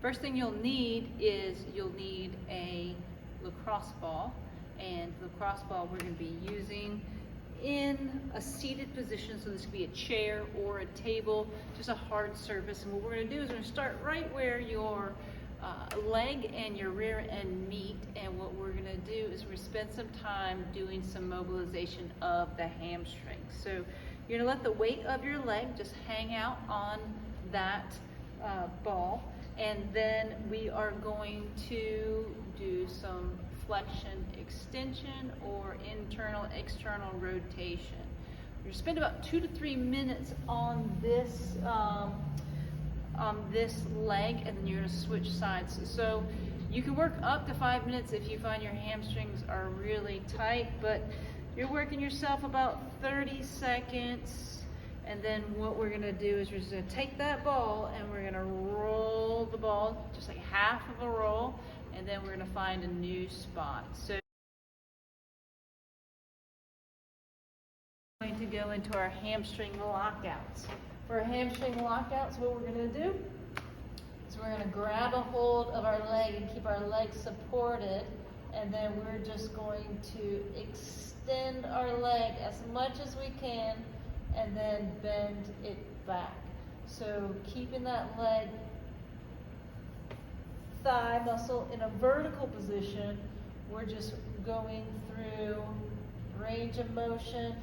First thing you'll need is you'll need a lacrosse ball, and the lacrosse ball we're going to be using in a seated position, so this could be a chair or a table, just a hard surface. And what we're going to do is we're going to start right where your leg and your rear end meet, and what we're going to do is we're going to spend some time doing some mobilization of the hamstrings. So you're going to let the weight of your leg just hang out on that ball, and then we are going to do some flexion extension or internal external rotation. You're going to spend about 2 to 3 minutes on this leg, and then you're going to switch sides. So you can work up to 5 minutes if you find your hamstrings are really tight, but you're working yourself about 30 seconds. And then what we're going to do is we're just going to take that ball and we're going to roll the ball just like half of a roll, and then we're going to find a new spot. So we're going to go into our hamstring lockouts. For our hamstring lockouts, what we're going to do is we're going to grab a hold of our leg and keep our leg supported, and then we're just going to extend our leg as much as we can and then bend it back. So keeping that leg thigh muscle in a vertical position, we're just going through range of motion,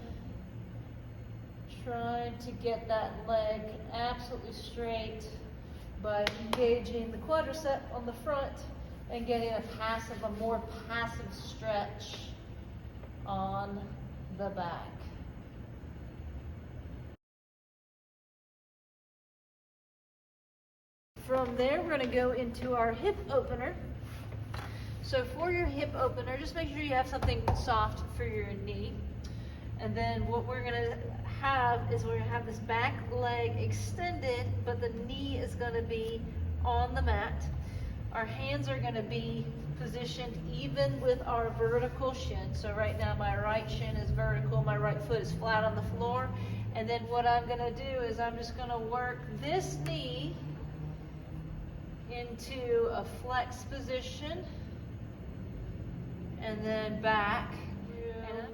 trying to get that leg absolutely straight by engaging the quadricep on the front and getting a more passive stretch on the back. From there, we're going to go into our hip opener. So for your hip opener, just make sure you have something soft for your knee. And then what we're going to have is we're going to have this back leg extended, but the knee is going to be on the mat. Our hands are going to be positioned even with our vertical shin. So right now my right shin is vertical, my right foot is flat on the floor. And then what I'm going to do is I'm just going to work this knee into a flex position, and then back, and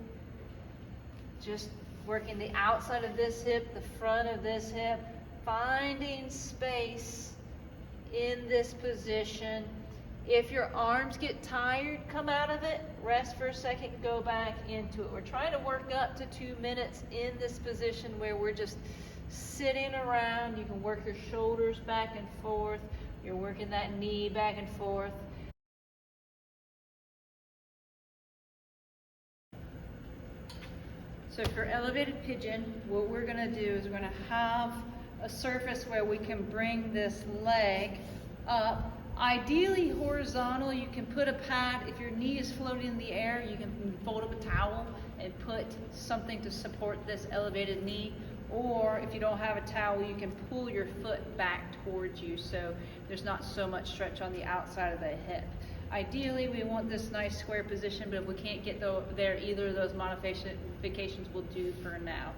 just working the outside of this hip, the front of this hip, finding space in this position. If your arms get tired, come out of it, rest for a second, go back into it. We're trying to work up to 2 minutes in this position where we're just sitting around. You can work your shoulders back and forth. You're working that knee back and forth. So for elevated pigeon, what we're going to do is we're going to have a surface where we can bring this leg up. Ideally horizontal. You can put a pad. If your knee is floating in the air, you can fold up a towel and put something to support this elevated knee. Or if you don't have a towel, you can pull your foot back towards you so there's not so much stretch on the outside of the hip. Ideally, we want this nice square position, but if we can't get there, either of those modifications will do for now.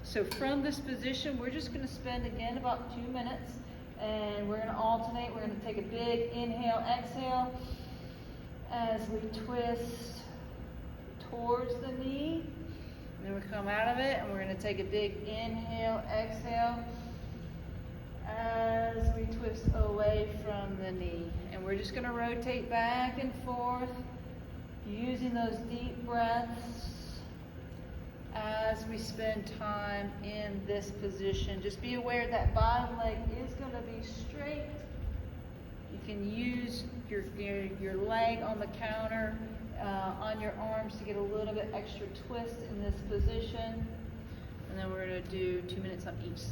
So from this position, we're just going to spend, again, about 2 minutes, and we're going to alternate. We're going to take a big inhale, exhale, as we twist towards the knee. Then we come out of it, and we're going to take a big inhale, exhale, as we twist away from the knee. And we're just going to rotate back and forth, using those deep breaths as we spend time in this position. Just be aware that bottom leg is going to be straight. You can use your leg on the counter, on your arms to get a little bit extra twist in this position. And then we're going to do 2 minutes on each side.